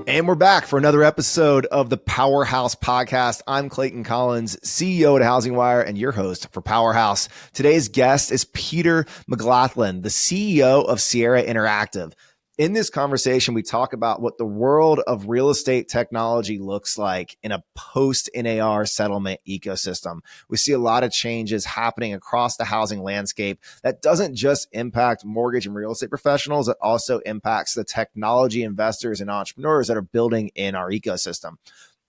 And we're back for another episode of the Powerhouse Podcast. I'm Clayton Collins, CEO at HousingWire and your host for Powerhouse. Today's guest is Peter Maglathlin, the CEO of Sierra Interactive. In this conversation, we talk about what the world of real estate technology looks like in a post-NAR-settlement ecosystem. We see a lot of changes happening across the housing landscape that doesn't just impact mortgage and real estate professionals, it also impacts the technology investors and entrepreneurs that are building in our ecosystem.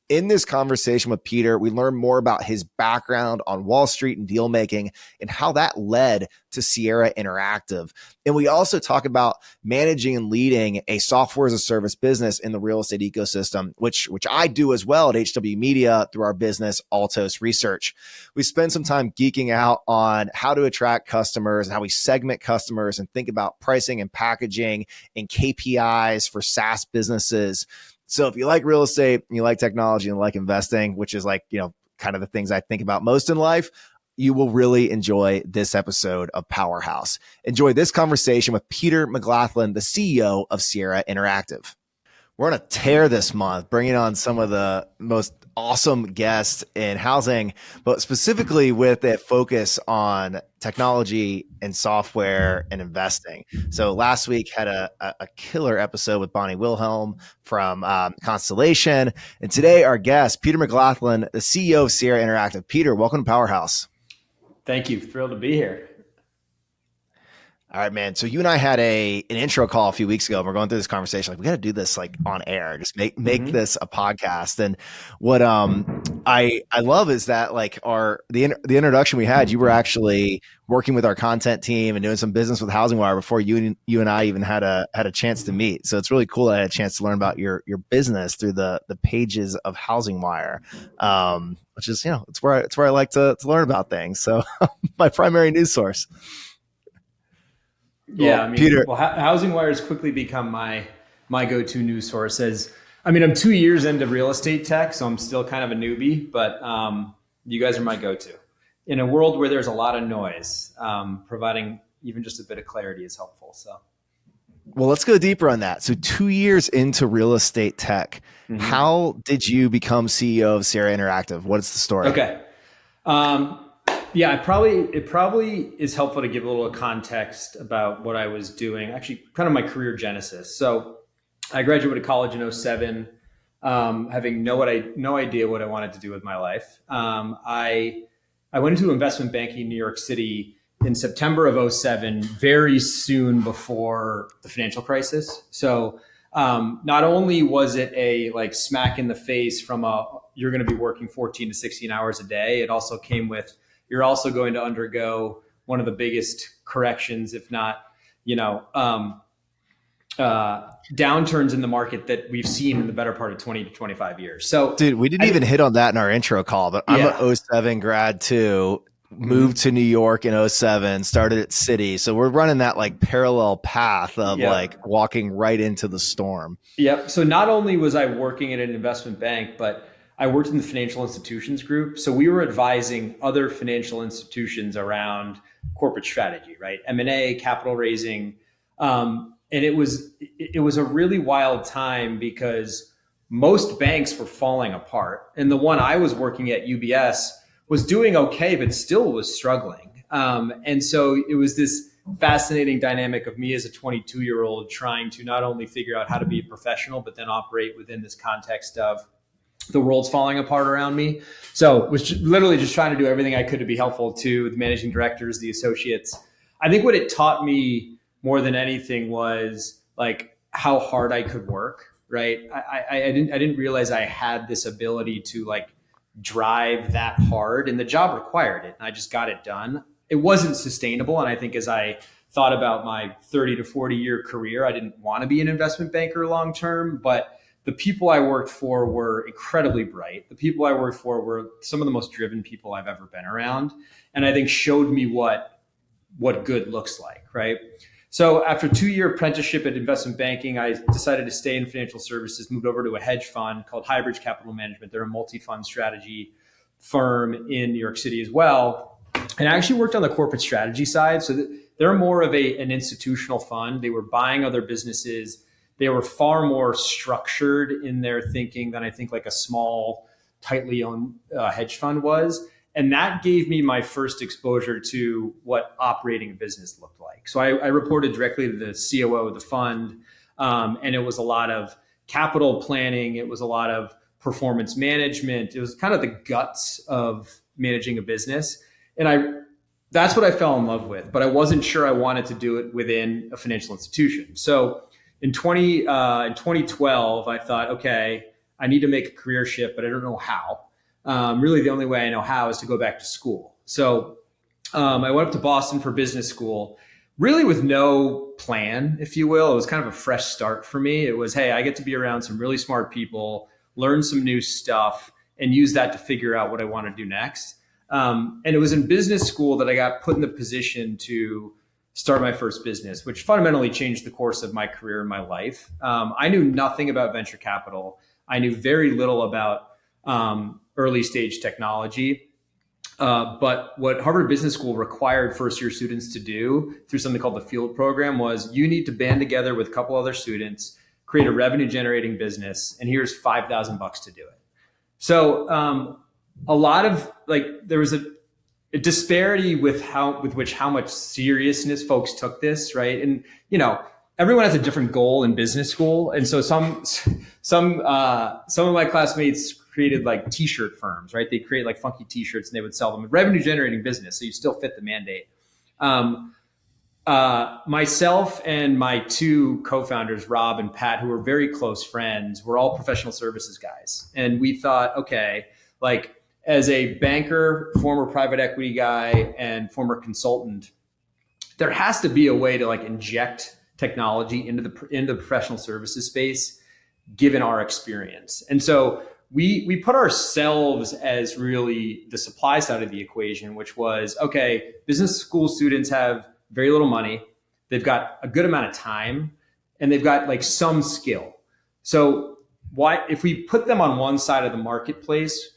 In this conversation with Peter, we learn more about his background on Wall Street and deal making and how that led to Sierra Interactive. And we also talk about managing and leading a software as a service business in the real estate ecosystem, which I do as well at HW Media through our business, Altos Research. We spend some time geeking out on how to attract customers and how we segment customers and think about pricing and packaging and KPIs for SaaS businesses. So if you like real estate, you like technology and like investing, which is like, kind of the things I think about most in life, you will really enjoy this episode of Powerhouse. Enjoy this conversation with Peter Maglathlin, the CEO of Sierra Interactive. We're on a tear this month, bringing on some of the most awesome guests in housing, but specifically with a focus on technology and software and investing. So last week had a killer episode with Bonnie Wilhelm from Constellation. And today our guest, Peter Maglathlin, the CEO of Sierra Interactive. Peter, welcome to Powerhouse. Thank you. Thrilled to be here. All right, man. So you and I had an intro call a few weeks ago. And we're going through this conversation. Like, we got to do this like on air. Just make this a podcast. And what I love is that like the introduction we had, you were actually working with our content team and doing some business with HousingWire before you and I even had a chance to meet. So it's really cool that I had a chance to learn about your business through the pages of HousingWire, which is it's where I like to learn about things. So my primary news source. Yeah, I mean, Peter. Well, HousingWire has quickly become my go-to news source. I'm 2 years into real estate tech, so I'm still kind of a newbie, but you guys are my go-to. In a world where there's a lot of noise, providing even just a bit of clarity is helpful. So, well, let's go deeper on that. So 2 years into real estate tech, how did you become CEO of Sierra Interactive? What's the story? Okay. Yeah, it probably is helpful to give a little context about what I was doing, actually kind of my career genesis. So I graduated college in 2007, having no idea what I wanted to do with my life. I went into investment banking in New York City in September of 2007, very soon before the financial crisis. So not only was it a like smack in the face from you're going to be working 14 to 16 hours a day, it also came with you're also going to undergo one of the biggest corrections, if not, downturns in the market that we've seen in the better part of 20 to 25 years. So, dude, we didn't even hit on that in our intro call, but I'm an 07 grad too, moved to New York in 07, started at Citi. So we're running that like parallel path of like walking right into the storm. Yep. So not only was I working at an investment bank, but I worked in the financial institutions group. So we were advising other financial institutions around corporate strategy, right? M&A, capital raising. And it was a really wild time because most banks were falling apart. And the one I was working at, UBS, was doing okay, but still was struggling. And so it was this fascinating dynamic of me as a 22-year-old trying to not only figure out how to be a professional, but then operate within this context of the world's falling apart around me. So was literally just trying to do everything I could to be helpful to the managing directors, the associates. I think what it taught me more than anything was like how hard I could work, right? I didn't realize I had this ability to like drive that hard, and the job required it. And I just got it done. It wasn't sustainable. And I think as I thought about my 30 to 40 year career, I didn't want to be an investment banker long-term, but the people I worked for were incredibly bright. The people I worked for were some of the most driven people I've ever been around. And I think showed me what good looks like, right? So after a 2-year apprenticeship at investment banking, I decided to stay in financial services, moved over to a hedge fund called Highbridge Capital Management. They're a multi-fund strategy firm in New York City as well. And I actually worked on the corporate strategy side. So they're more of an institutional fund. They were buying other businesses. They were far more structured in their thinking than I think like a small, tightly owned hedge fund was. And that gave me my first exposure to what operating a business looked like. So I reported directly to the COO of the fund, and it was a lot of capital planning. It was a lot of performance management. It was kind of the guts of managing a business. And that's what I fell in love with, but I wasn't sure I wanted to do it within a financial institution. So in 2012, I thought, okay, I need to make a career shift, but I don't know how. Really, the only way I know how is to go back to school. So I went up to Boston for business school, really with no plan, if you will. It was kind of a fresh start for me. It was, hey, I get to be around some really smart people, learn some new stuff, and use that to figure out what I want to do next. And it was in business school that I got put in the position to start my first business, which fundamentally changed the course of my career and my life. I knew nothing about venture capital. I knew very little about early stage technology. But what Harvard Business School required first year students to do through something called the Field Program was you need to band together with a couple other students, create a revenue generating business, and here's $5,000 to do it. So a lot of there was a disparity with how much seriousness folks took this, right? And everyone has a different goal in business school, and so some of my classmates created like t-shirt firms, right? They create like funky t-shirts and they would sell them. Revenue generating business, so you still fit the mandate. Myself and my two co-founders, Rob and Pat, who were very close friends, were all professional services guys, and we thought, okay, like as a banker, former private equity guy, and former consultant, there has to be a way to like inject technology into the professional services space, given our experience. And so we put ourselves as really the supply side of the equation, which was, okay, business school students have very little money, they've got a good amount of time, and they've got like some skill. So why, if we put them on one side of the marketplace,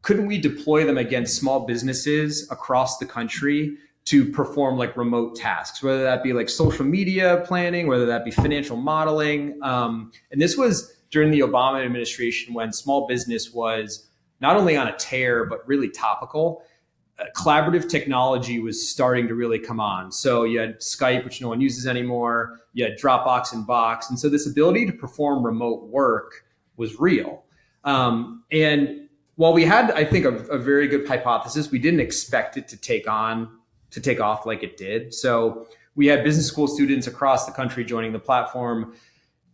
couldn't we deploy them against small businesses across the country to perform like remote tasks, whether that be like social media planning, whether that be financial modeling? And this was during the Obama administration when small business was not only on a tear, but really topical. Collaborative technology was starting to really come on. So you had Skype, which no one uses anymore. You had Dropbox and Box. And so this ability to perform remote work was real. And while we had, I think, a very good hypothesis, we didn't expect it to take off like it did. So we had business school students across the country joining the platform.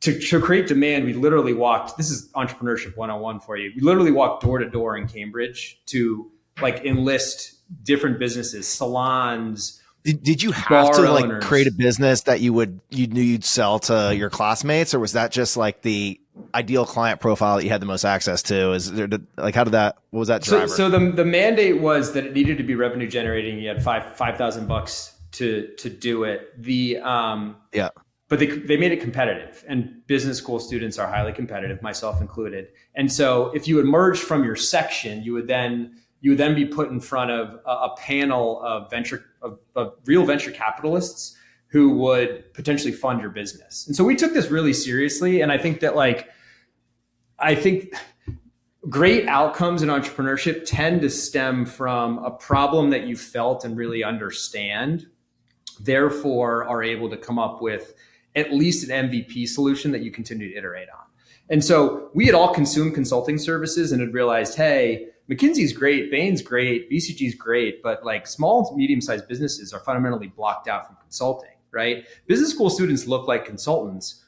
To create demand, we literally walked, this is entrepreneurship 101 for you. We literally walked door to door in Cambridge to like enlist different businesses, salons. Did you have to like owners. create a business that you knew you'd sell to your classmates, or was that just like the ideal client profile that you had the most access to? Is there like, what was that driver? So the mandate was that it needed to be revenue generating. You had $5,000 to do it. But they made it competitive, and business school students are highly competitive, myself included. And so if you emerged from your section, you would then be put in front of a panel of real venture capitalists who would potentially fund your business. And so we took this really seriously. And I think that great outcomes in entrepreneurship tend to stem from a problem that you felt and really understand, therefore are able to come up with at least an MVP solution that you continue to iterate on. And so we had all consumed consulting services and had realized, hey, McKinsey's great, Bain's great, BCG's great, but like small, medium-sized businesses are fundamentally blocked out from consulting, right? Business school students look like consultants.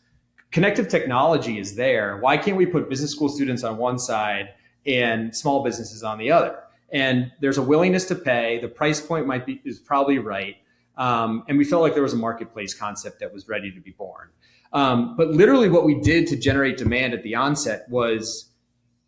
Connective technology is there. Why can't we put business school students on one side and small businesses on the other? And there's a willingness to pay. The price point is probably right. And we felt like there was a marketplace concept that was ready to be born. But literally what we did to generate demand at the onset was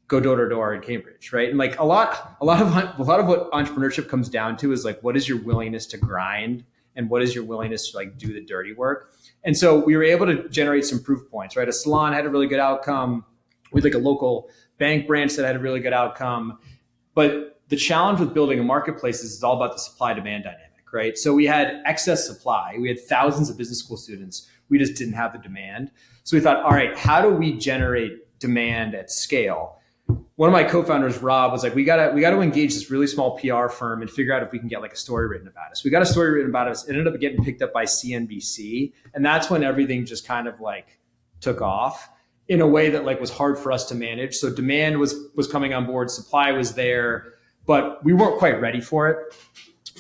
go door to door in Cambridge, right? And like a lot of what entrepreneurship comes down to is like, what is your willingness to grind and what is your willingness to like do the dirty work? And so we were able to generate some proof points, right? A salon had a really good outcome with like a local bank branch that had a really good outcome. But the challenge with building a marketplace is it's all about the supply demand dynamic, right? So we had excess supply. We had thousands of business school students. We just didn't have the demand. So we thought, all right, how do we generate demand at scale? One of my co-founders, Rob, was like, we got to engage this really small PR firm and figure out if we can get like a story written about us. We got a story written about us. It ended up getting picked up by CNBC. And that's when everything just kind of like took off in a way that like was hard for us to manage. So demand was coming on board, supply was there, but we weren't quite ready for it.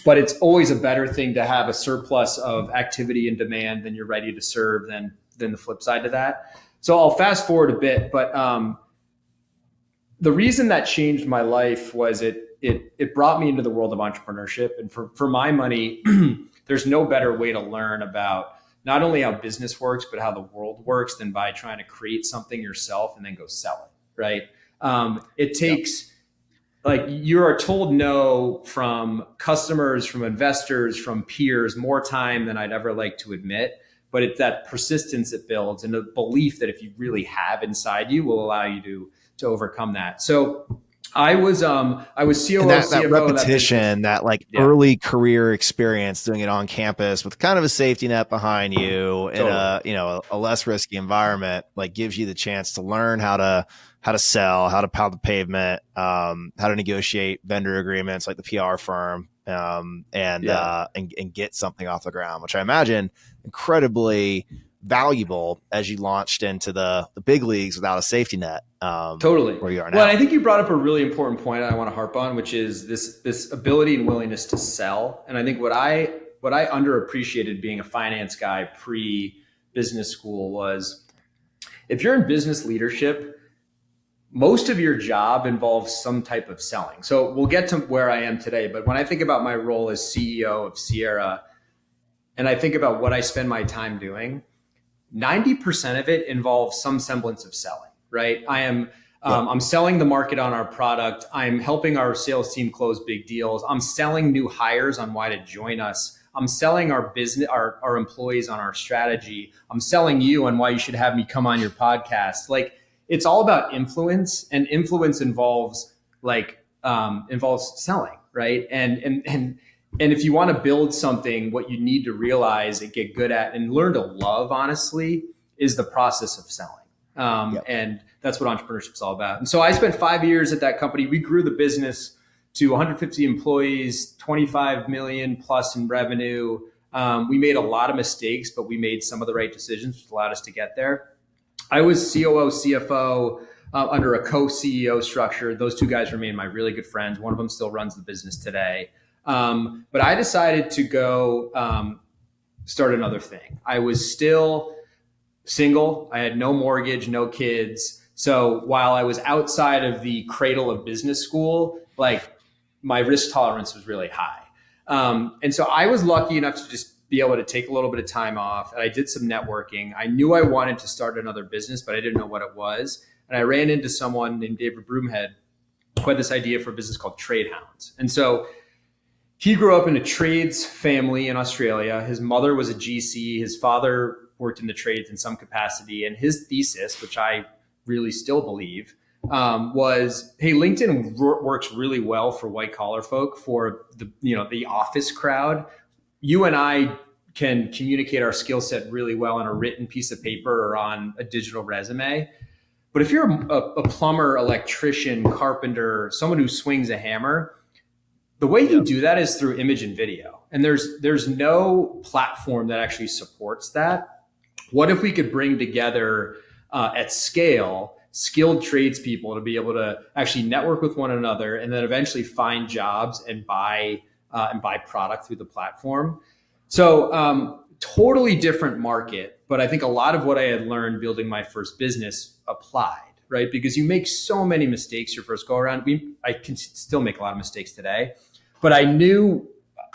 But it's always a better thing to have a surplus of activity and demand than you're ready to serve than the flip side to that. So I'll fast forward a bit, but the reason that changed my life was it brought me into the world of entrepreneurship. And for my money, there's no better way to learn about not only how business works, but how the world works than by trying to create something yourself and then go sell it, right? It takes, like, you are told no from customers, from investors, from peers, more time than I'd ever like to admit. But it's that persistence it builds and the belief that if you really have inside you will allow you to overcome that. So I was COO, and that repetition, that early career experience, doing it on campus with kind of a safety net behind you in a less risky environment, like gives you the chance to learn how to sell, how to pound the pavement, how to negotiate vendor agreements like the PR firm, and get something off the ground, which I imagine incredibly valuable as you launched into the big leagues without a safety net. Totally. Where you are now. Well, I think you brought up a really important point I want to harp on, which is this ability and willingness to sell. And I think what I underappreciated being a finance guy pre-business school was, if you're in business leadership, most of your job involves some type of selling. So we'll get to where I am today. But when I think about my role as CEO of Sierra, and I think about what I spend my time doing, 90% of it involves some semblance of selling, right? I'm selling the market on our product. I'm helping our sales team close big deals. I'm selling new hires on why to join us. I'm selling our business, our employees on our strategy. I'm selling you on why you should have me come on your podcast. Like, it's all about influence, and influence involves selling, right? And if you want to build something, what you need to realize and get good at and learn to love, honestly, is the process of selling. And that's what entrepreneurship is all about. And so I spent 5 years at that company. We grew the business to 150 employees, 25 million plus in revenue. We made a lot of mistakes, but we made some of the right decisions, which allowed us to get there. I was COO, CFO under a co-CEO structure. Those two guys remain my really good friends. One of them still runs the business today. But I decided to go start another thing. I was still single. I had no mortgage, no kids. So while I was outside of the cradle of business school, like, my risk tolerance was really high. And so I was lucky enough to just be able to take a little bit of time off. And I did some networking. I knew I wanted to start another business, but I didn't know what it was. And I ran into someone named David Broomhead who had this idea for a business called Trade Hounds. And so he grew up in a trades family in Australia. His mother was a GC. His father worked in the trades in some capacity. And his thesis, which I really still believe, was, hey, LinkedIn works really well for white collar folk, for the office crowd. You and I can communicate our skill set really well on a written piece of paper or on a digital resume. But if you're a plumber, electrician, carpenter, someone who swings a hammer, the way you do that is through image and video. And there's no platform that actually supports that. What if we could bring together at scale skilled tradespeople to be able to actually network with one another and then eventually find jobs and buy product through the platform? So totally different market. But I think a lot of what I had learned building my first business applied, right? Because you make so many mistakes your first go around. I can still make a lot of mistakes today, but I knew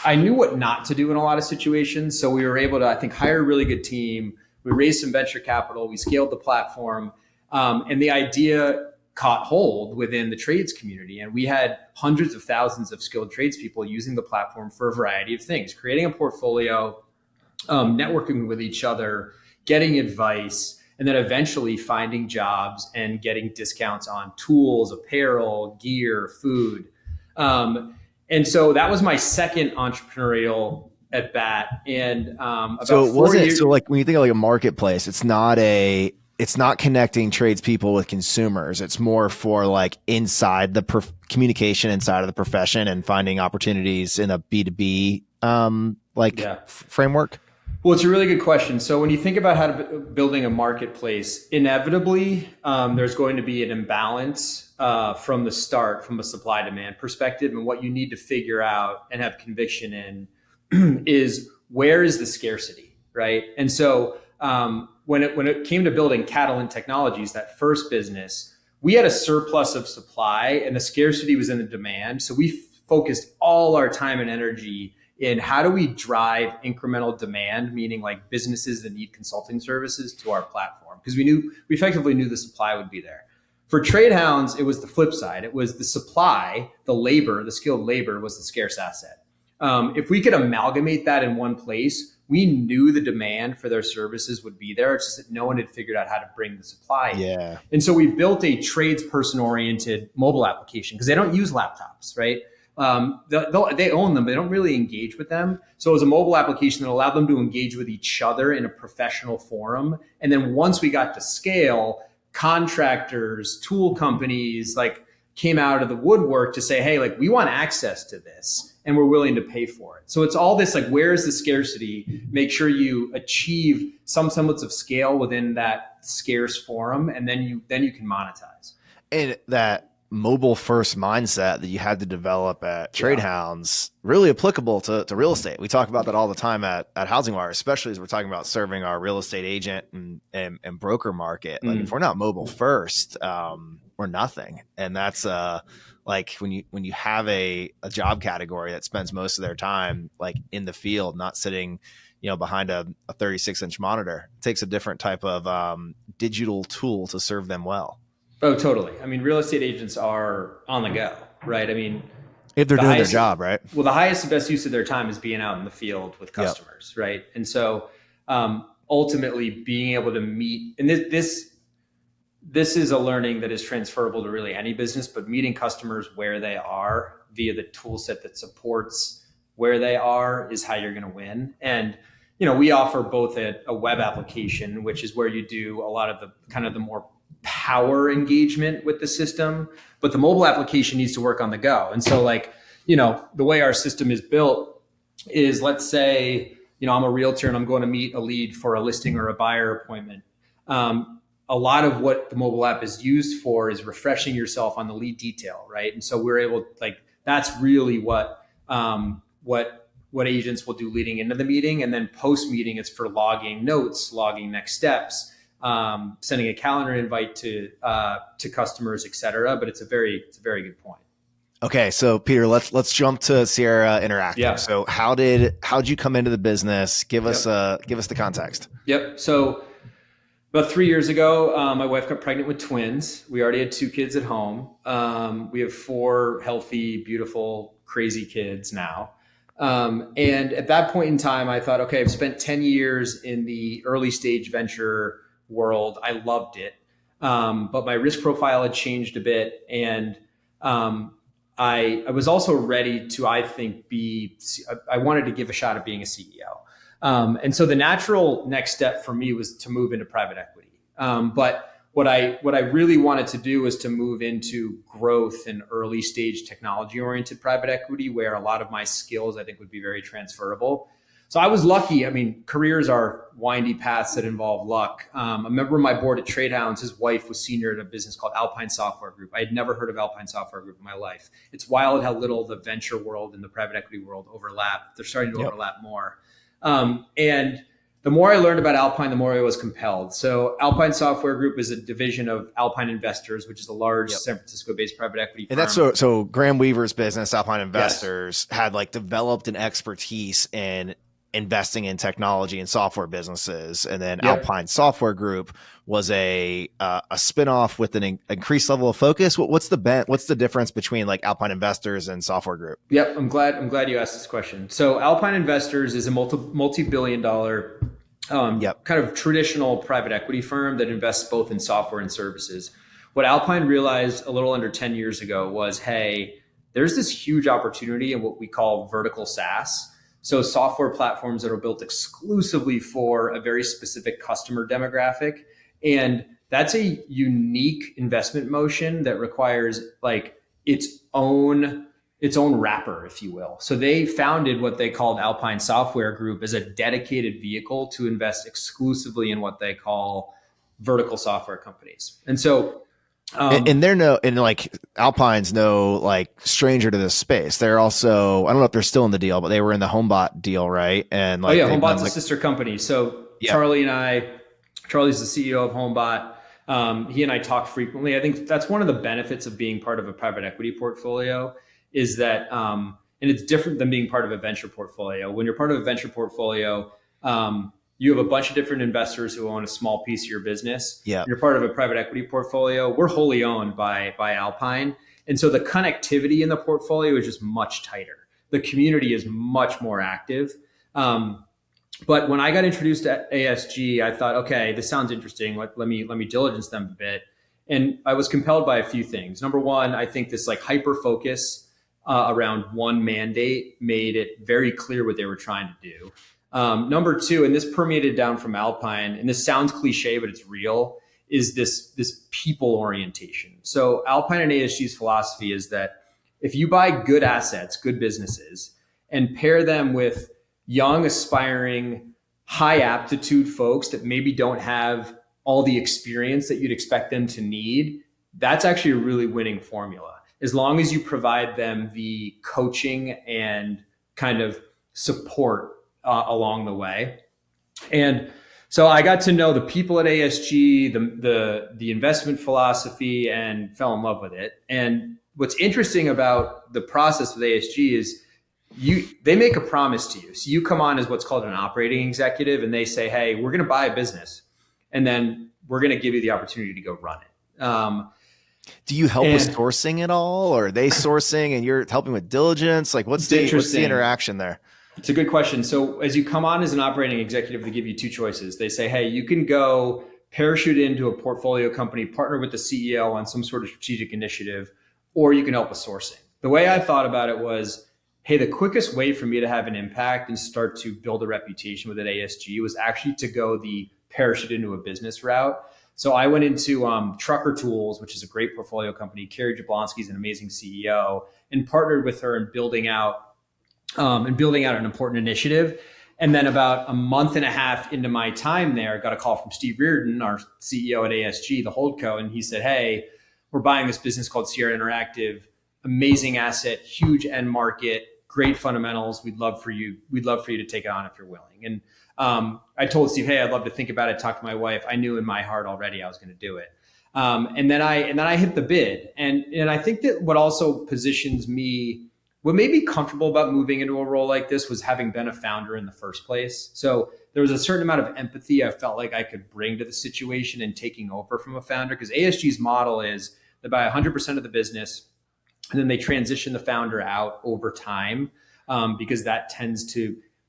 what not to do in a lot of situations. So we were able to, I think, hire a really good team. We raised some venture capital. We scaled the platform. And the idea caught hold within the trades community. And we had hundreds of thousands of skilled tradespeople using the platform for a variety of things, creating a portfolio, networking with each other, getting advice, and then eventually finding jobs and getting discounts on tools, apparel, gear, food. And so that was my second entrepreneurial at bat. And So about it 4 wasn't, years. so like when you think of like a marketplace, it's not connecting tradespeople with consumers. It's more for like inside the communication inside of the profession and finding opportunities in a B2B framework. Well, it's a really good question. So when you think about how to building a marketplace, inevitably there's going to be an imbalance from the start, from a supply demand perspective. And what you need to figure out and have conviction in is where is the scarcity, right? And so when it came to building Catalent Technologies, that first business, we had a surplus of supply and the scarcity was in the demand. So we focused all our time and energy in how do we drive incremental demand, meaning like businesses that need consulting services to our platform, because we effectively knew the supply would be there. For trade hounds, it was the flip side. It was the supply, the labor, the skilled labor was the scarce asset. If we could amalgamate that in one place, we knew the demand for their services would be there. It's just that no one had figured out how to bring the supply in. Yeah. And so we built a tradesperson-oriented mobile application because they don't use laptops, right? They own them, but they don't really engage with them. So it was a mobile application that allowed them to engage with each other in a professional forum. And then once we got to scale, contractors, tool companies like came out of the woodwork to say, hey, like we want access to this and we're willing to pay for it. So it's all this like, where is the scarcity? Make sure you achieve some semblance of scale within that scarce forum, and then you can monetize. And that mobile first mindset that you had to develop at Trade Hounds, really applicable to real estate. We talk about that all the time at HousingWire, especially as we're talking about serving our real estate agent and broker market. Like if we're not mobile first, we're nothing. And that's like when you have a job category that spends most of their time like in the field, not sitting behind a 36-inch monitor, it takes a different type of digital tool to serve them well. Oh, totally. I mean, real estate agents are on the go, right? I mean, if they're doing their job, right? Well, the highest and best use of their time is being out in the field with customers, right? And so ultimately being able to meet, and this is a learning that is transferable to really any business, but meeting customers where they are via the tool set that supports where they are is how you're going to win. And, we offer both a web application, which is where you do a lot of the kind of the more power engagement with the system, but the mobile application needs to work on the go. And so like, the way our system is built is, let's say, I'm a realtor and I'm going to meet a lead for a listing or a buyer appointment. A lot of what the mobile app is used for is refreshing yourself on the lead detail, right? And so we're able, like, that's really what agents will do leading into the meeting. And then post meeting, it's for logging notes, logging next steps, sending a calendar invite to customers, et cetera. But it's a very good point. Okay, so Peter, let's jump to Sierra Interactive. Yeah. So how'd you come into the business? Give us the context. Yep. So about 3 years ago, my wife got pregnant with twins. We already had 2 kids at home. We have 4 healthy, beautiful, crazy kids now. And at that point in time, I thought, okay, I've spent 10 years in the early stage venture world. I loved it. But my risk profile had changed a bit. And I was also ready to, I think, I wanted to give a shot at being a CEO. And so the natural next step for me was to move into private equity. But what I really wanted to do was to move into growth and early stage technology oriented private equity, where a lot of my skills I think would be very transferable. So I was lucky. I mean, careers are windy paths that involve luck. A member of my board at Trade Hounds, his wife was senior at a business called Alpine Software Group. I had never heard of Alpine Software Group in my life. It's wild how little the venture world and the private equity world overlap. They're starting to overlap more. And the more I learned about Alpine, the more I was compelled. So Alpine Software Group is a division of Alpine Investors, which is a large San Francisco-based private equity firm. And that's so Graham Weaver's business, Alpine Investors, had like developed an expertise in investing in technology and software businesses. And then Alpine Software Group was a spinoff with an increased level of focus. What's the difference between like Alpine Investors and Software Group? Yep. I'm glad you asked this question. So Alpine Investors is a multi-billion-dollar kind of traditional private equity firm that invests both in software and services. What Alpine realized a little under 10 years ago was, hey, there's this huge opportunity in what we call vertical SaaS. So software platforms that are built exclusively for a very specific customer demographic. And that's a unique investment motion that requires like its own wrapper, if you will. So they founded what they called Alpine Software Group as a dedicated vehicle to invest exclusively in what they call vertical software companies. And so and they're like Alpine's no like stranger to this space. They're also, I don't know if they're still in the deal, but they were in the HomeBot deal, right? And like, HomeBot's a sister company. So Charlie's the CEO of HomeBot. He and I talk frequently. I think that's one of the benefits of being part of a private equity portfolio is that, and it's different than being part of a venture portfolio. When you're part of a venture portfolio, you have a bunch of different investors who own a small piece of your business. Yeah. You're part of a private equity portfolio. We're wholly owned by Alpine. And so the connectivity in the portfolio is just much tighter. The community is much more active. But when I got introduced to ASG, I thought, okay, this sounds interesting. Let me diligence them a bit. And I was compelled by a few things. Number one, I think this like hyper focus around one mandate made it very clear what they were trying to do. Number two, and this permeated down from Alpine, and this sounds cliche, but it's real, is this people orientation. So Alpine and ASG's philosophy is that if you buy good assets, good businesses, and pair them with young, aspiring, high aptitude folks that maybe don't have all the experience that you'd expect them to need, that's actually a really winning formula. As long as you provide them the coaching and kind of support along the way. And so I got to know the people at ASG, the investment philosophy, and fell in love with it. And what's interesting about the process with ASG is they make a promise to you. So you come on as what's called an operating executive, and they say, hey, we're going to buy a business, and then we're going to give you the opportunity to go run it. Do you help with sourcing at all, or are they sourcing and you're helping with diligence? Like what's the interaction there? It's a good question. So as you come on as an operating executive, they give you two choices. They say, hey, you can go parachute into a portfolio company, partner with the CEO on some sort of strategic initiative, or you can help with sourcing. The way I thought about it was, hey, the quickest way for me to have an impact and start to build a reputation within ASG was actually to go the parachute into a business route. So I went into Trucker Tools, which is a great portfolio company. Carrie Jablonski is an amazing CEO, and partnered with her in building out an important initiative. And then about a month and a half into my time there, I got a call from Steve Reardon, our CEO at ASG, the holdco, and he said, hey, we're buying this business called Sierra Interactive, amazing asset, huge end market, great fundamentals. We'd love for you to take it on if you're willing. And I told Steve, hey, I'd love to think about it, talk to my wife. I knew in my heart already I was going to do it. And then I hit the bid. And I think that what also positions me, what made me comfortable about moving into a role like this was having been a founder in the first place. So there was a certain amount of empathy I felt like I could bring to the situation and taking over from a founder, because ASG's model is they buy 100% of the business and then they transition the founder out over time, because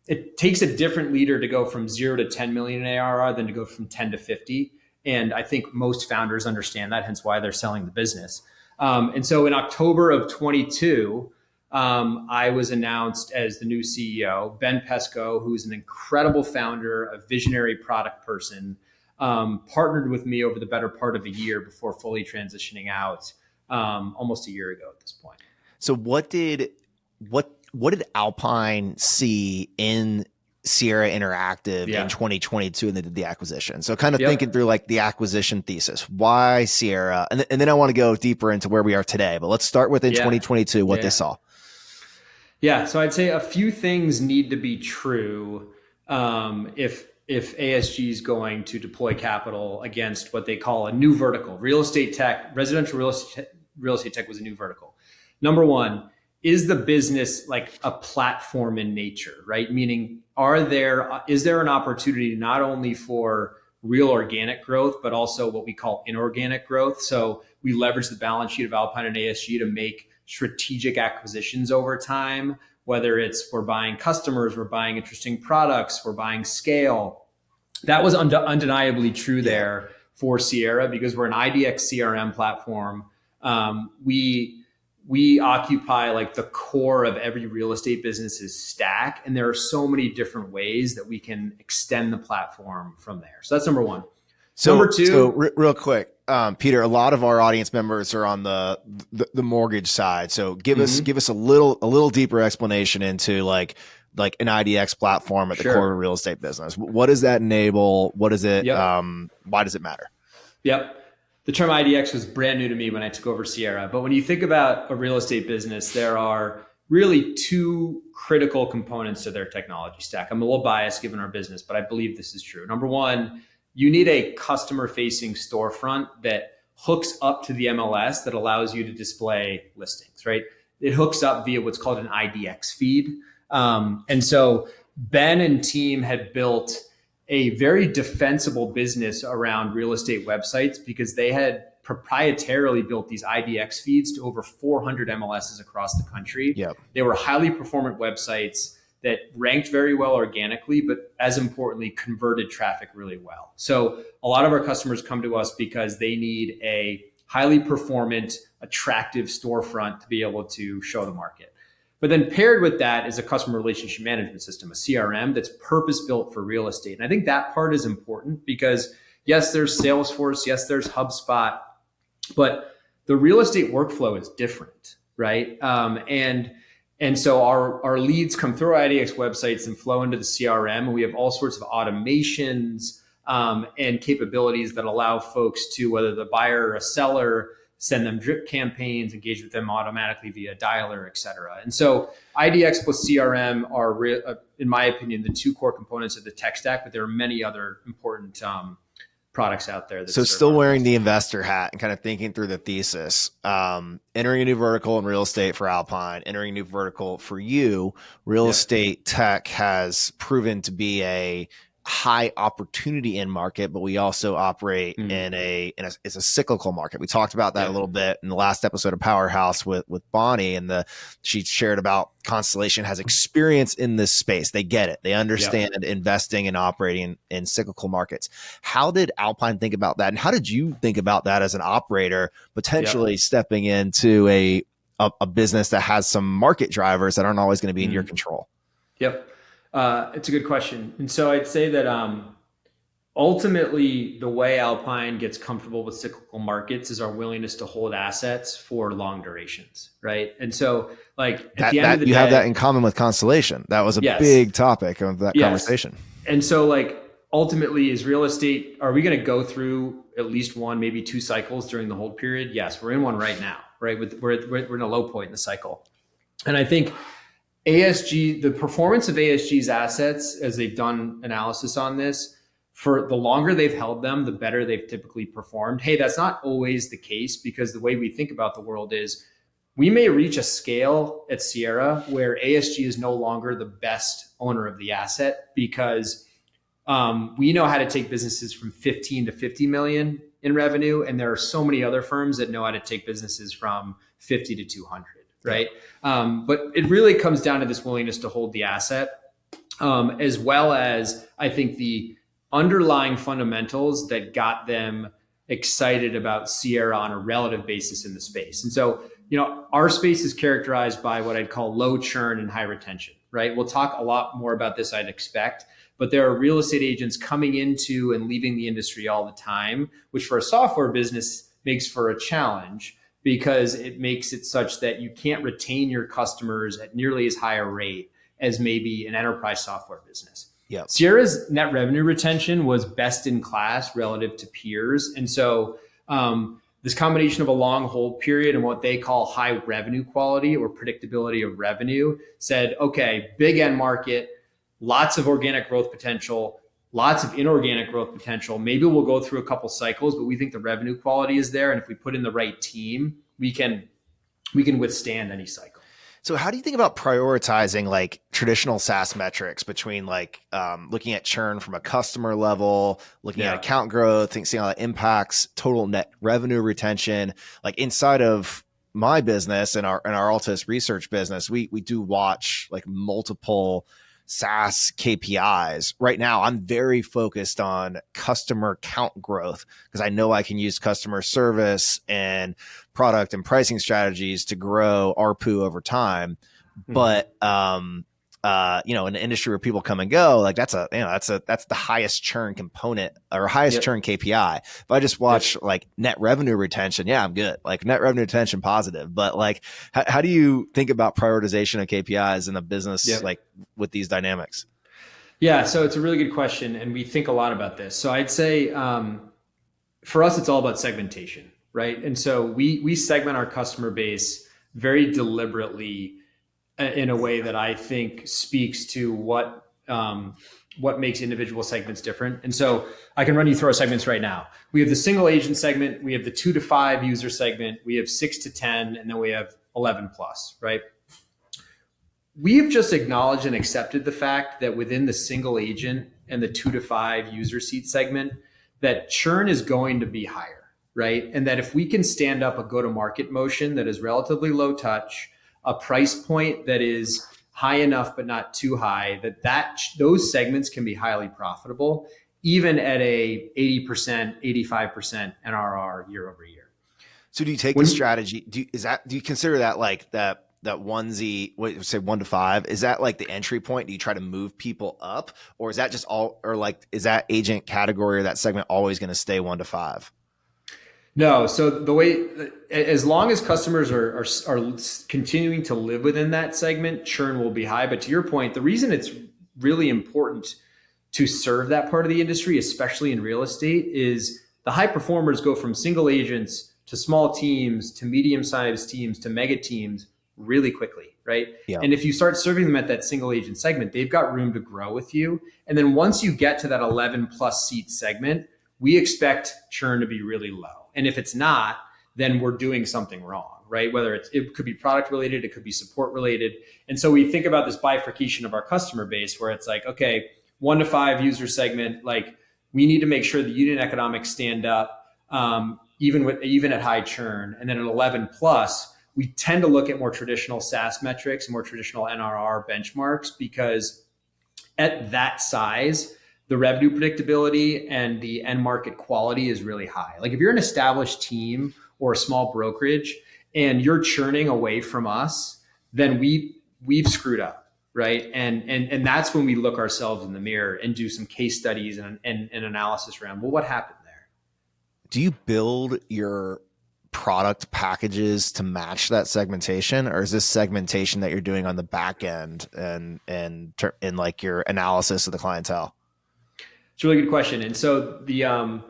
it takes a different leader to go from 0 to 10 million in ARR than to go from 10 to 50. And I think most founders understand that, hence why they're selling the business. And so in October of 22, I was announced as the new CEO. Ben Pesco, who's an incredible founder, a visionary product person, partnered with me over the better part of a year before fully transitioning out, almost a year ago at this point. So what did Alpine see in Sierra Interactive in 2022 and they did the acquisition? So kind of thinking through like the acquisition thesis, why Sierra? And then I want to go deeper into where we are today, but let's start with in 2022, what they saw. Yeah. So I'd say a few things need to be true if ASG is going to deploy capital against what they call a new vertical. Real estate tech, residential real estate tech was a new vertical. Number one, is the business like a platform in nature, right? Meaning, is there an opportunity not only for real organic growth, but also what we call inorganic growth? So we leverage the balance sheet of Alpine and ASG to make strategic acquisitions over time, whether it's we're buying customers, we're buying interesting products, we're buying scale. That was undeniably true there for Sierra because we're an IDX CRM platform. we occupy like the core of every real estate business's stack. And there are so many different ways that we can extend the platform from there. So that's number one. Number two, real quick, Peter, a lot of our audience members are on the mortgage side. So give us a little deeper explanation into like an IDX platform at the core of a real estate business. What does that enable? What is it? Why does it matter? Yep. The term IDX was brand new to me when I took over Sierra. But when you think about a real estate business, there are really two critical components to their technology stack. I'm a little biased given our business, but I believe this is true. Number one, you need a customer-facing storefront that hooks up to the MLS that allows you to display listings, right? It hooks up via what's called an IDX feed. And so Ben and team had built a very defensible business around real estate websites because they had proprietarily built these IDX feeds to over 400 MLSs across the country. Yep. They were highly performant websites that ranked very well organically, but as importantly, converted traffic really well. So a lot of our customers come to us because they need a highly performant, attractive storefront to be able to show the market. But then paired with that is a customer relationship management system, a CRM that's purpose-built for real estate. And I think that part is important because yes, there's Salesforce, yes, there's HubSpot, but the real estate workflow is different, right? And so our leads come through our IDX websites and flow into the CRM. And we have all sorts of automations and capabilities that allow folks to, whether the buyer or a seller, send them drip campaigns, engage with them automatically via dialer, et cetera. And so IDX plus CRM are, in my opinion, the two core components of the tech stack, but there are many other important products out there. So still wearing the investor hat and kind of thinking through the thesis, entering a new vertical in real estate for Alpine, entering a new vertical for you, real estate tech has proven to be a high opportunity in market, but we also operate in it's a cyclical market. We talked about that a little bit in the last episode of Powerhouse with Bonnie, and she shared about Constellation has experience in this space. They get it. They understand investing and operating in cyclical markets. How did Alpine think about that? And how did you think about that as an operator, potentially stepping into a business that has some market drivers that aren't always going to be in your control? Yep. It's a good question. And so I'd say that ultimately the way Alpine gets comfortable with cyclical markets is our willingness to hold assets for long durations, right? And so like at the end of the day, you have that in common with Constellation. That was a big topic of that conversation. And so like ultimately is real estate, are we going to go through at least one, maybe two cycles during the hold period? Yes, we're in one right now, right? We're in a low point in the cycle. And I think ASG, the performance of ASG's assets, as they've done analysis on this, for the longer they've held them, the better they've typically performed. Hey, that's not always the case because the way we think about the world is we may reach a scale at Sierra where ASG is no longer the best owner of the asset because we know how to take businesses from 15 to 50 million in revenue. And there are so many other firms that know how to take businesses from 50 to 200. Right. But it really comes down to this willingness to hold the asset, as well as I think the underlying fundamentals that got them excited about Sierra on a relative basis in the space. And so, our space is characterized by what I'd call low churn and high retention, right? We'll talk a lot more about this, I'd expect, but there are real estate agents coming into and leaving the industry all the time, which for a software business makes for a challenge, because it makes it such that you can't retain your customers at nearly as high a rate as maybe an enterprise software business. Yep. Sierra's net revenue retention was best in class relative to peers. And so this combination of a long hold period and what they call high revenue quality or predictability of revenue said, okay, big end market, lots of organic growth potential, lots of inorganic growth potential. Maybe we'll go through a couple cycles, but we think the revenue quality is there. And if we put in the right team, we can withstand any cycle. So how do you think about prioritizing like traditional SaaS metrics between like looking at churn from a customer level, looking at account growth, seeing how that impacts total net revenue retention? Like inside of my business and our Altus research business, we do watch like multiple SaaS KPIs. Right now, I'm very focused on customer count growth because I know I can use customer service and product and pricing strategies to grow ARPU over time. But in an industry where people come and go, like that's the highest churn component or highest churn KPI. If I just watch like net revenue retention, yeah, I'm good. Like net revenue retention positive. But like, how do you think about prioritization of KPIs in a business like with these dynamics? Yeah, so it's a really good question, and we think a lot about this. So I'd say for us, it's all about segmentation, right? And so we segment our customer base very deliberately in a way that I think speaks to what makes individual segments different. And so I can run you through our segments right now. We have the single agent segment, we have the 2 to 5 user segment, we have 6 to 10, and then we have 11 plus, right? We've just acknowledged and accepted the fact that within the single agent and the 2 to 5 user seat segment, that churn is going to be higher, right? And that if we can stand up a go-to-market motion that is relatively low touch, a price point that is high enough but not too high, those segments can be highly profitable, even at a 80%, 85% NRR year over year. So do you take the strategy? Do you consider that like that onesie, say 1 to 5? Is that like the entry point? Do you try to move people up, or is that just is that agent category or that segment always going to stay 1 to 5? No. So the way, as long as customers are continuing to live within that segment, churn will be high. But to your point, the reason it's really important to serve that part of the industry, especially in real estate, is the high performers go from single agents to small teams to medium-sized teams to mega teams really quickly, right? Yeah. And if you start serving them at that single agent segment, they've got room to grow with you. And then once you get to that 11 plus seat segment, we expect churn to be really low. And if it's not, then we're doing something wrong, right? Whether it could be product related, it could be support related. And so we think about this bifurcation of our customer base where it's like, okay, 1 to 5 user segment, like we need to make sure the unit economics stand up, even at high churn. And then at 11 plus, we tend to look at more traditional SaaS metrics, more traditional NRR benchmarks, because at that size, the revenue predictability and the end market quality is really high. Like if you're an established team or a small brokerage and you're churning away from us, then we've screwed up, right? And that's when we look ourselves in the mirror and do some case studies and analysis around, well, what happened there? Do you build your product packages to match that segmentation, or is this segmentation that you're doing on the back end and in like your analysis of the clientele? It's a really good question. And so the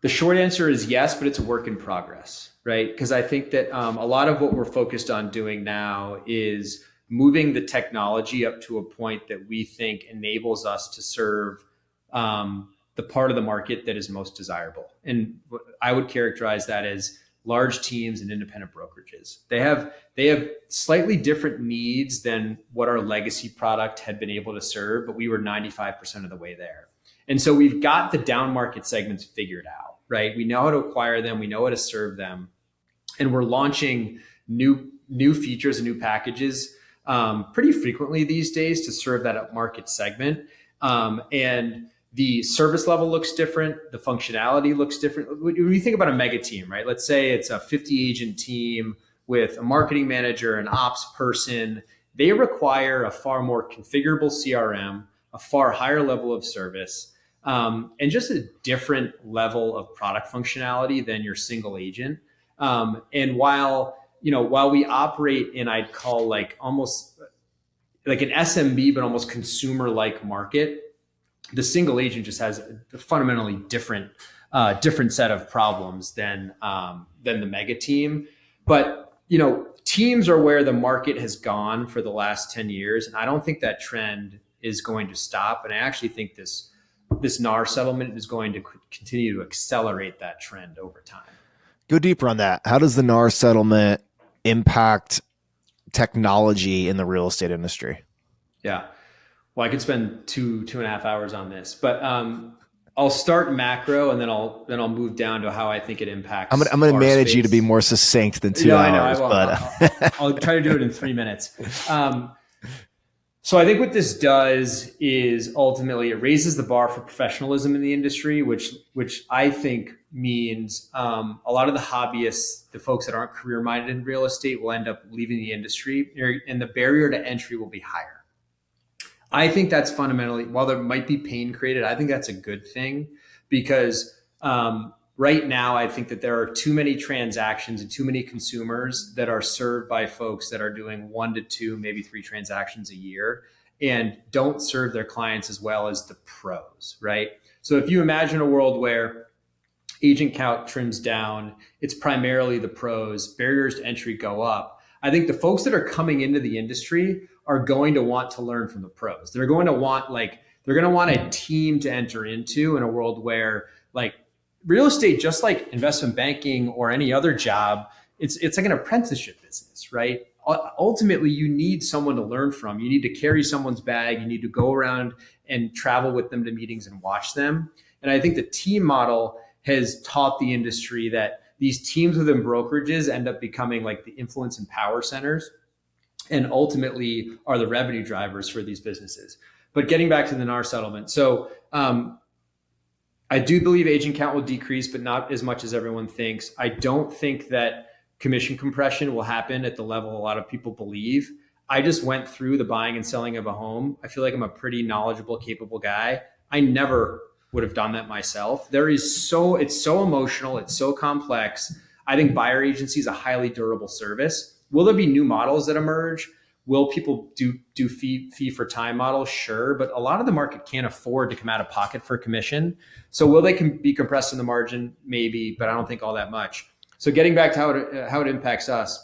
short answer is yes, but it's a work in progress, right? Because I think that a lot of what we're focused on doing now is moving the technology up to a point that we think enables us to serve the part of the market that is most desirable. And I would characterize that as large teams and independent brokerages. They have slightly different needs than what our legacy product had been able to serve, but we were 95% of the way there. And so we've got the down market segments figured out, right? We know how to acquire them. We know how to serve them. And we're launching new features and new packages pretty frequently these days to serve that upmarket segment. And the service level looks different. The functionality looks different. When you think about a mega team, right? Let's say it's a 50 agent team with a marketing manager, an ops person. They require a far more configurable CRM, a far higher level of service, and just a different level of product functionality than your single agent. And while we operate in, I'd call like almost like an SMB, but almost consumer-like market, the single agent just has a fundamentally different set of problems than the mega team. But teams are where the market has gone for the last 10 years, and I don't think that trend is going to stop. And I actually think this NAR-settlement is going to continue to accelerate that trend over time. Go deeper on that. How does the NAR-settlement impact technology in the real estate industry? Yeah. Well, I could spend two and a half hours on this, but I'll start macro and then I'll move down to how I think it impacts. I'm going to manage space. You to be more succinct than 2 hours. I know, I'll try to do it in 3 minutes. So I think what this does is ultimately it raises the bar for professionalism in the industry, which I think means a lot of the hobbyists, the folks that aren't career minded in real estate, will end up leaving the industry, and the barrier to entry will be higher. I think that's fundamentally, while there might be pain created, I think that's a good thing because right now I think that there are too many transactions and too many consumers that are served by folks that are doing 1 to 2, maybe 3 transactions a year and don't serve their clients as well as the pros, right? So if you imagine a world where agent count trims down, it's primarily the pros, barriers to entry go up. I think the folks that are coming into the industry are going to want to learn from the pros. They're going to want a team to enter into in a world where like real estate, just like investment banking or any other job, it's like an apprenticeship business, right? Ultimately, you need someone to learn from. You need to carry someone's bag. You need to go around and travel with them to meetings and watch them. And I think the team model has taught the industry that these teams within brokerages end up becoming like the influence and power centers and ultimately are the revenue drivers for these businesses. But getting back to the NAR settlement. So I do believe agent count will decrease, but not as much as everyone thinks. I don't think that commission compression will happen at the level a lot of people believe. I just went through the buying and selling of a home. I feel like I'm a pretty knowledgeable, capable guy. I never would have done that myself. It's so emotional. It's so complex. I think buyer agency is a highly durable service. Will there be new models that emerge? Will people do fee for time models? Sure. But a lot of the market can't afford to come out of pocket for commission. So will they be compressed in the margin? Maybe, but I don't think all that much. So getting back to how it impacts us,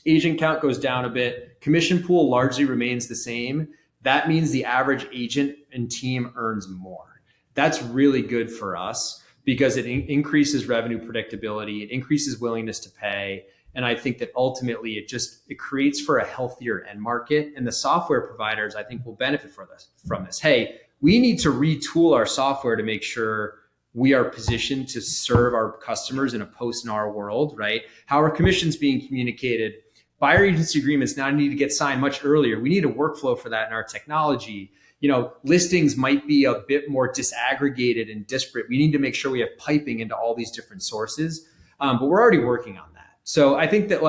agent count goes down a bit. Commission pool largely remains the same. That means the average agent and team earns more. That's really good for us because it increases revenue predictability. It increases willingness to pay. And I think that ultimately it creates for a healthier end market. And the software providers, I think, will benefit from this. Hey, we need to retool our software to make sure we are positioned to serve our customers in a post-NAR world, right? How are commissions being communicated? Buyer agency agreements now need to get signed much earlier. We need a workflow for that in our technology. Listings might be a bit more disaggregated and disparate. We need to make sure we have piping into all these different sources, but we're already working on that. So I think that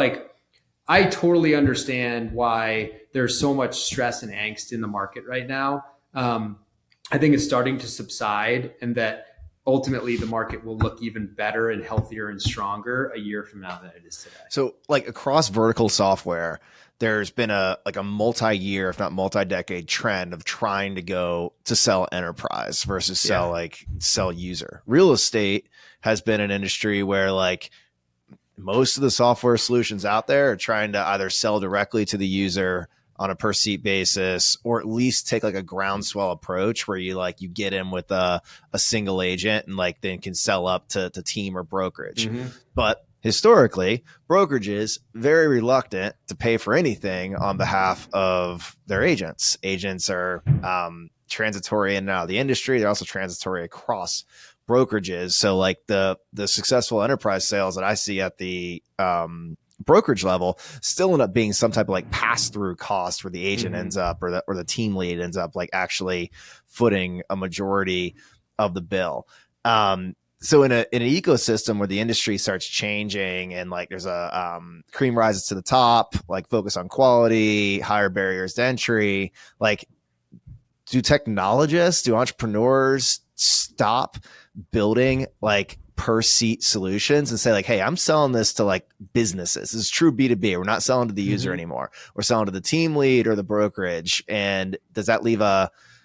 I totally understand why there's so much stress and angst in the market right now. I think it's starting to subside and that ultimately the market will look even better and healthier and stronger a year from now than it is today. So across vertical software, there's been a multi-year, if not multi-decade trend of trying to go to sell enterprise versus sell user. Real estate has been an industry where most of the software solutions out there are trying to either sell directly to the user on a per seat basis, or at least take a groundswell approach where you get in with a single agent and then can sell up to team or brokerage. Mm-hmm. But historically, brokerages very reluctant to pay for anything on behalf of their agents. Agents are transitory in and out of the industry. They're also transitory across brokerages. So the successful enterprise sales that I see at the brokerage level still end up being some type of pass-through cost where the agent ends up or the team lead ends up actually footing a majority of the bill. So in an ecosystem where the industry starts changing and there's a cream rises to the top, focus on quality, higher barriers to entry, do technologists, do entrepreneurs stop building per seat solutions and say hey, I'm selling this to businesses. This is true B2B. We're not selling to the user anymore. We're selling to the team lead or the brokerage. And does that leave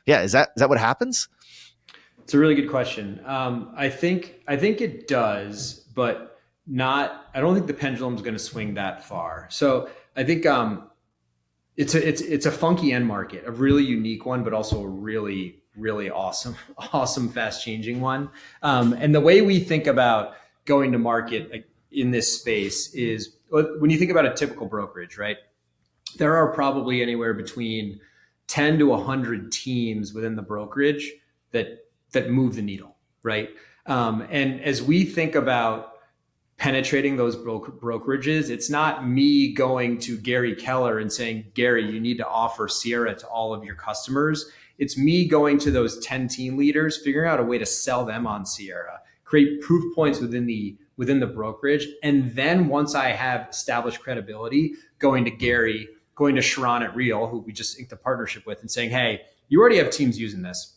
is that what happens? It's a really good question. I think it does, but I don't think the pendulum's going to swing that far. So I think it's a funky end market, a really unique one, but also a really, really awesome, fast changing one. And the way we think about going to market in this space is when you think about a typical brokerage, right? There are probably anywhere between 10 to 100 teams within the brokerage that move the needle, right? And as we think about penetrating those brokerages. It's not me going to Gary Keller and saying, Gary, you need to offer Sierra to all of your customers. It's me going to those 10 team leaders, figuring out a way to sell them on Sierra, create proof points within the brokerage. And then once I have established credibility, going to Gary, going to Sharon at Real, who we just inked a partnership with, and saying, hey, you already have teams using this.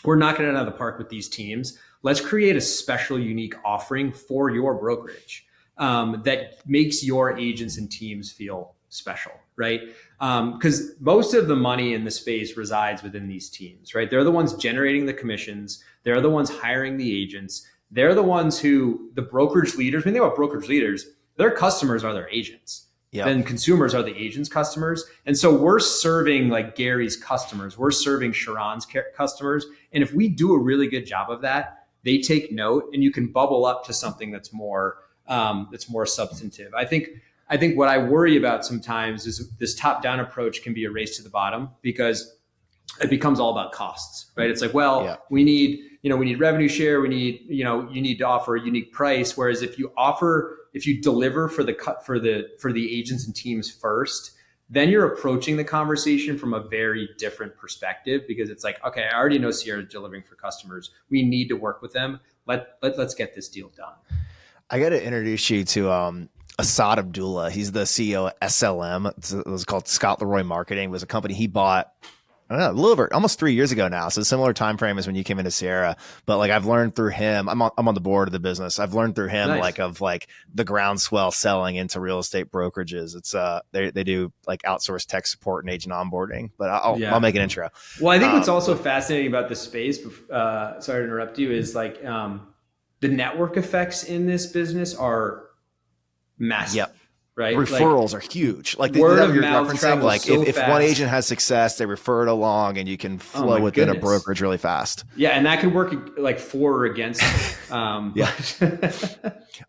We're knocking it out of the park with these teams. Let's create a special, unique offering for your brokerage that makes your agents and teams feel special, right? Because most of the money in the space resides within these teams, right? They're the ones generating the commissions. They're the ones hiring the agents. They're the ones who, the brokerage leaders, when they think about brokerage leaders, their customers are their agents. Yep. Then consumers are the agents' customers. And so we're serving like Gary's customers. We're serving Sharon's customers. And if we do a really good job of that, they take note, and you can bubble up to something that's more substantive. I think what I worry about sometimes is this top-down approach can be a race to the bottom, because it becomes all about costs, right? It's like, well, yeah, we need revenue share. We need, you need to offer a unique price. Whereas if you deliver for the agents and teams first, then you're approaching the conversation from a very different perspective, because it's like, okay, I already know Sierra is delivering for customers. We need to work with them. Let's get this deal done. I got to introduce you to Asad Abdullah. He's the CEO of SLM. It was called Scott Leroy Marketing. It was a company he bought, I don't know, a little over almost 3 years ago now. So a similar time frame as when you came into Sierra. But like, I've learned through him, I'm on the board of the business. I've learned through him, nice, of the groundswell selling into real estate brokerages. It's they do like outsourced tech support and agent onboarding. But I'll make an intro. Well, I think what's also fascinating about this space, sorry to interrupt you, is like the network effects in this business are massive. Yep. Right? Referrals are huge. Like word of mouth travels like so if one agent has success, they refer it along, and you can flow within a brokerage really fast. Yeah, and that could work like for or against. Yeah.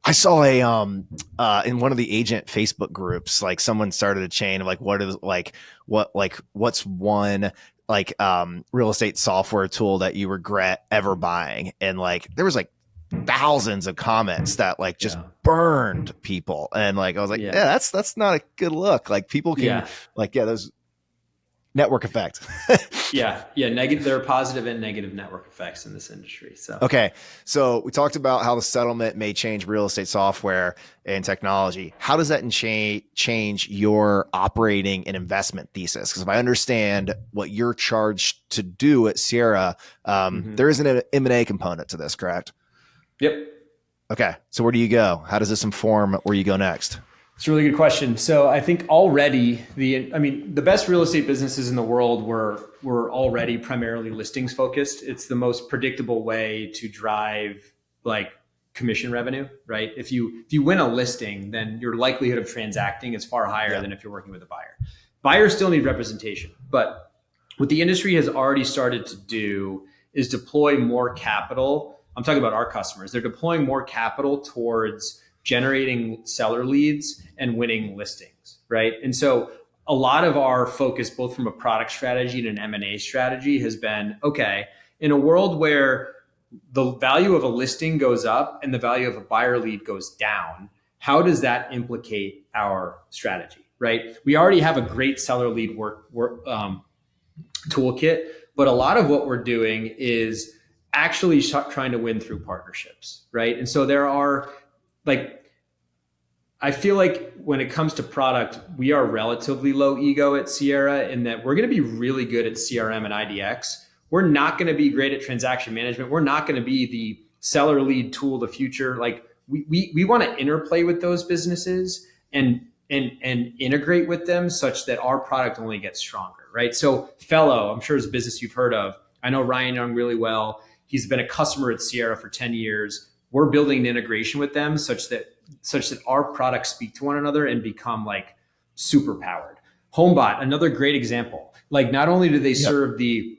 I saw in one of the agent Facebook groups, like someone started a chain of like what's one real estate software tool that you regret ever buying, and like there was like thousands of comments that like just burned people, and like I was like, yeah, that's not a good look. Like people can those network effect. Negative. There are positive and negative network effects in this industry. So okay, so we talked about how the settlement may change real estate software and technology. How does that change your operating and investment thesis? Because if I understand what you're charged to do at Sierra, there isn't an M&A component to this, correct? Yep. Okay. So where do you go? How does this inform where you go next? It's a really good question. So I think already the best real estate businesses in the world were already primarily listings focused. It's the most predictable way to drive like commission revenue, right? If you win a listing, then your likelihood of transacting is far higher than if you're working with a buyer. Buyers still need representation, but what the industry has already started to do is deploy more capital. I'm talking about our customers. They're deploying more capital towards generating seller leads and winning listings, right? And so a lot of our focus, both from a product strategy and an M&A strategy, has been, okay, in a world where the value of a listing goes up and the value of a buyer lead goes down, how does that implicate our strategy, right? We already have a great seller lead work toolkit, but a lot of what we're doing is actually trying to win through partnerships, right? And so there are I feel like when it comes to product, we are relatively low ego at Sierra in that we're going to be really good at CRM and IDX. We're not going to be great at transaction management. We're not going to be the seller lead tool of the future. Like we want to interplay with those businesses and integrate with them such that our product only gets stronger, right? So Fellow, I'm sure is a business you've heard of. I know Ryan Young really well. He's been a customer at Sierra for 10 years. We're building an integration with them such that our products speak to one another and become like super powered. HomeBot, another great example. Like not only do they serve the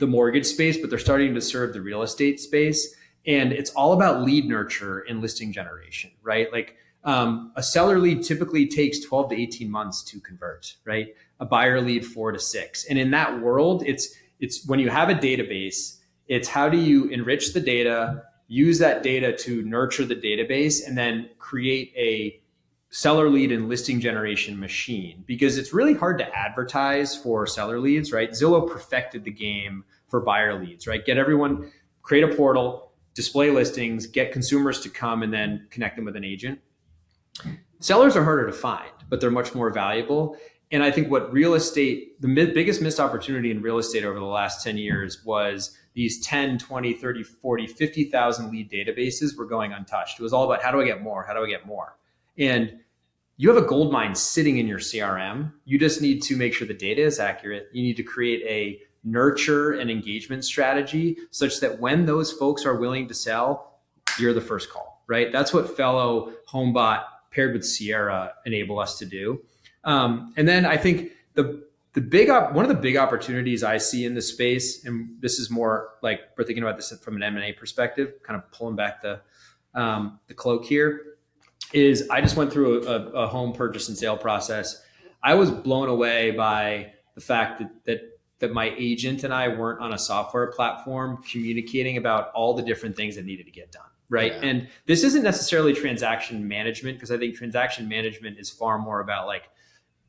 mortgage space, but they're starting to serve the real estate space. And it's all about lead nurture and listing generation, right? Like a seller lead typically takes 12 to 18 months to convert, right? A buyer lead 4 to 6. And in that world, it's when you have a database, it's how do you enrich the data, use that data to nurture the database, and then create a seller lead and listing generation machine, because it's really hard to advertise for seller leads, right? Zillow perfected the game for buyer leads, right? Get everyone, create a portal, display listings, get consumers to come, and then connect them with an agent. Sellers are harder to find, but they're much more valuable. And I think what real estate, the biggest missed opportunity in real estate over the last 10 years was these 10, 20, 30, 40, 50,000 lead databases were going untouched. It was all about, how do I get more? How do I get more? And you have a gold mine sitting in your CRM. You just need to make sure the data is accurate. You need to create a nurture and engagement strategy such that when those folks are willing to sell, you're the first call, right? That's what Fellow, HomeBot paired with Sierra enable us to do. And then I think one of the big opportunities I see in this space, and this is more like we're thinking about this from an M&A perspective, kind of pulling back the cloak here, is I just went through a home purchase and sale process. I was blown away by the fact that my agent and I weren't on a software platform communicating about all the different things that needed to get done. Right. Yeah. And this isn't necessarily transaction management, because I think transaction management is far more about like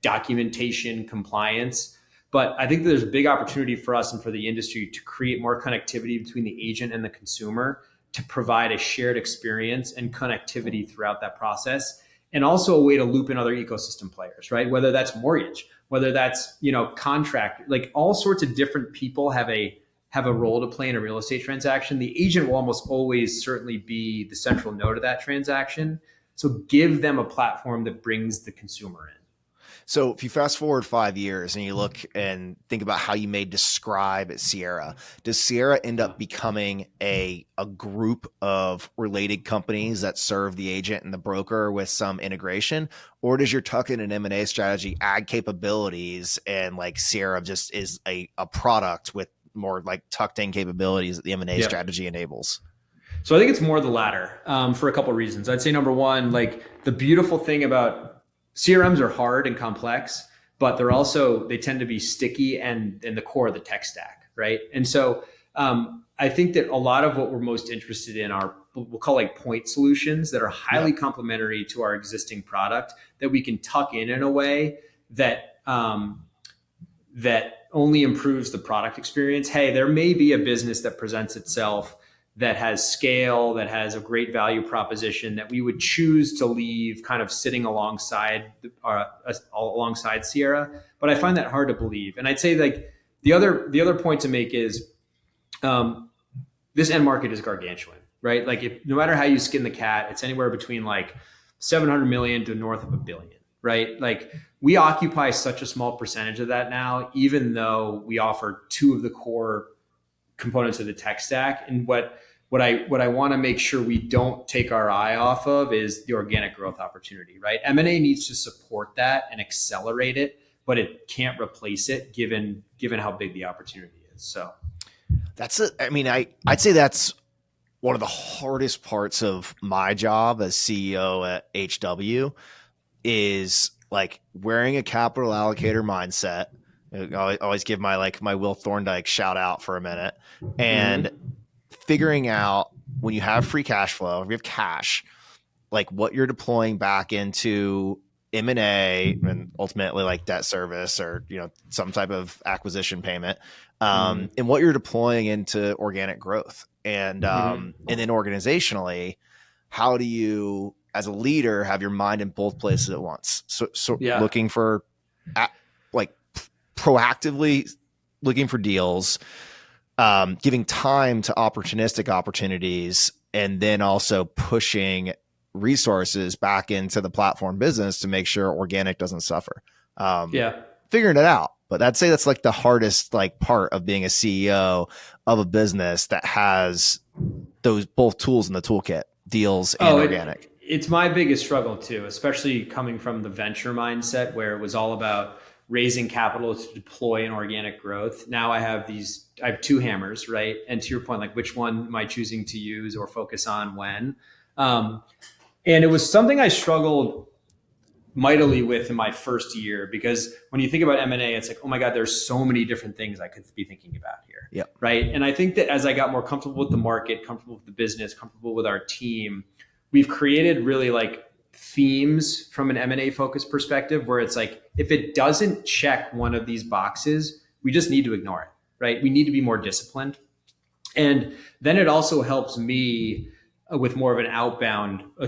documentation, compliance. But I think there's a big opportunity for us and for the industry to create more connectivity between the agent and the consumer, to provide a shared experience and connectivity throughout that process. And also a way to loop in other ecosystem players, right? Whether that's mortgage, whether that's, contract, like all sorts of different people have a role to play in a real estate transaction. The agent will almost always certainly be the central node of that transaction. So give them a platform that brings the consumer in. So if you fast forward 5 years and you look and think about how you may describe Sierra, does Sierra end up becoming a group of related companies that serve the agent and the broker with some integration? Or does your tuck-in and M&A strategy add capabilities, and like Sierra just is a product with more like tucked in capabilities that the M&A strategy enables? So I think it's more the latter, for a couple of reasons. I'd say number one, like the beautiful thing about CRMs are hard and complex, but they tend to be sticky and in the core of the tech stack, right? And so I think that a lot of what we're most interested in are, we'll call like point solutions that are highly complementary to our existing product, that we can tuck in a way that that only improves the product experience. Hey, there may be a business that presents itself that has scale, that has a great value proposition, that we would choose to leave kind of sitting alongside Sierra. But I find that hard to believe. And I'd say like the other point to make is this end market is gargantuan, right? Like no matter how you skin the cat, it's anywhere between like 700 million to north of $1 billion, right? Like we occupy such a small percentage of that now, even though we offer two of the core components of the tech stack. And what I want to make sure we don't take our eye off of is the organic growth opportunity, right? M&A needs to support that and accelerate it, but it can't replace it given how big the opportunity is. So I'd say that's one of the hardest parts of my job as CEO at HW, is like wearing a capital allocator mindset. I always give my Will Thorndike shout out for a minute, and figuring out when you have free cash flow, if you have cash, like what you're deploying back into M&A and ultimately like debt service or, some type of acquisition payment, and what you're deploying into organic growth. And then organizationally, how do you, as a leader, have your mind in both places at once? So looking for proactively looking for deals, giving time to opportunistic opportunities, and then also pushing resources back into the platform business to make sure organic doesn't suffer. Figuring it out. But I'd say that's like the hardest part of being a CEO of a business that has those both tools in the toolkit, deals and organic. It's my biggest struggle too, especially coming from the venture mindset where it was all about raising capital to deploy in organic growth. Now I have two hammers, right? And to your point, like which one am I choosing to use or focus on when? And it was something I struggled mightily with in my first year, because when you think about M&A, it's like, oh my God, there's so many different things I could be thinking about here. Yep. Right. And I think that as I got more comfortable with the market, comfortable with the business, comfortable with our team, we've created really like themes from an M&A focused perspective, where it's like, if it doesn't check one of these boxes, we just need to ignore it. Right. We need to be more disciplined. And then it also helps me with more of an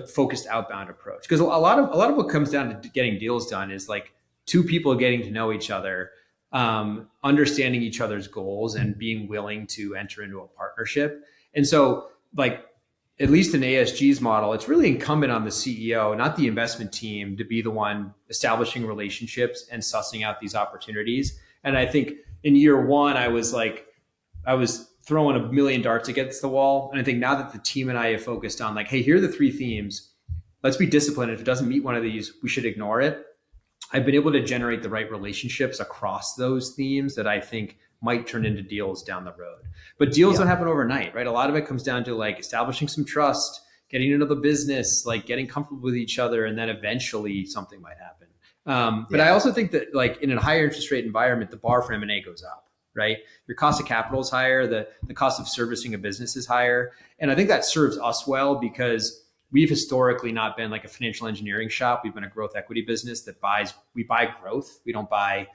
focused outbound approach. Because a lot of what comes down to getting deals done is like two people getting to know each other, understanding each other's goals, and being willing to enter into a partnership. And so, like, at least in ASG's model, it's really incumbent on the CEO, not the investment team, to be the one establishing relationships and sussing out these opportunities. And I think in year one, I was throwing a million darts against the wall. And I think now that the team and I have focused on like, hey, here are the three themes. Let's be disciplined. If it doesn't meet one of these, we should ignore it. I've been able to generate the right relationships across those themes that I think might turn into deals down the road. But deals don't happen overnight, right? A lot of it comes down to like establishing some trust, getting to know the business, like getting comfortable with each other, and then eventually something might happen. But I also think that like in a higher interest rate environment, the bar for M&A goes up. Right? Your cost of capital is higher. The cost of servicing a business is higher. And I think that serves us well, because we've historically not been like a financial engineering shop. We've been a growth equity business we buy growth. We don't buy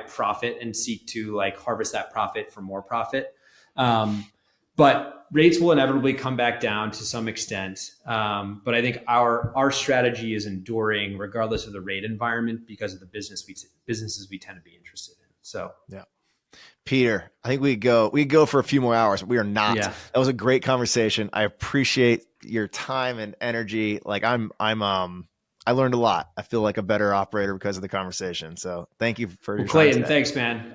profit and seek to like harvest that profit for more profit. But rates will inevitably come back down to some extent. But I think our strategy is enduring regardless of the rate environment, because of the businesses we tend to be interested in. So, yeah. Peter, I think we go for a few more hours. We are not. Yeah. That was a great conversation. I appreciate your time and energy. Like I learned a lot. I feel like a better operator because of the conversation. So thank you for your Clayton, time. thanks, man.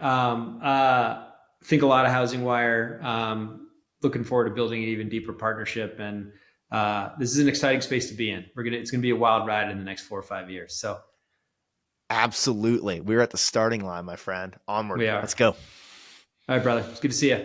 Think a lot of HousingWire. Looking forward to building an even deeper partnership. And this is an exciting space to be in. It's gonna be a wild ride in the next 4 or 5 years. So absolutely. We're at the starting line, my friend. Onward. We are. Let's go. All right, brother. It's good to see you.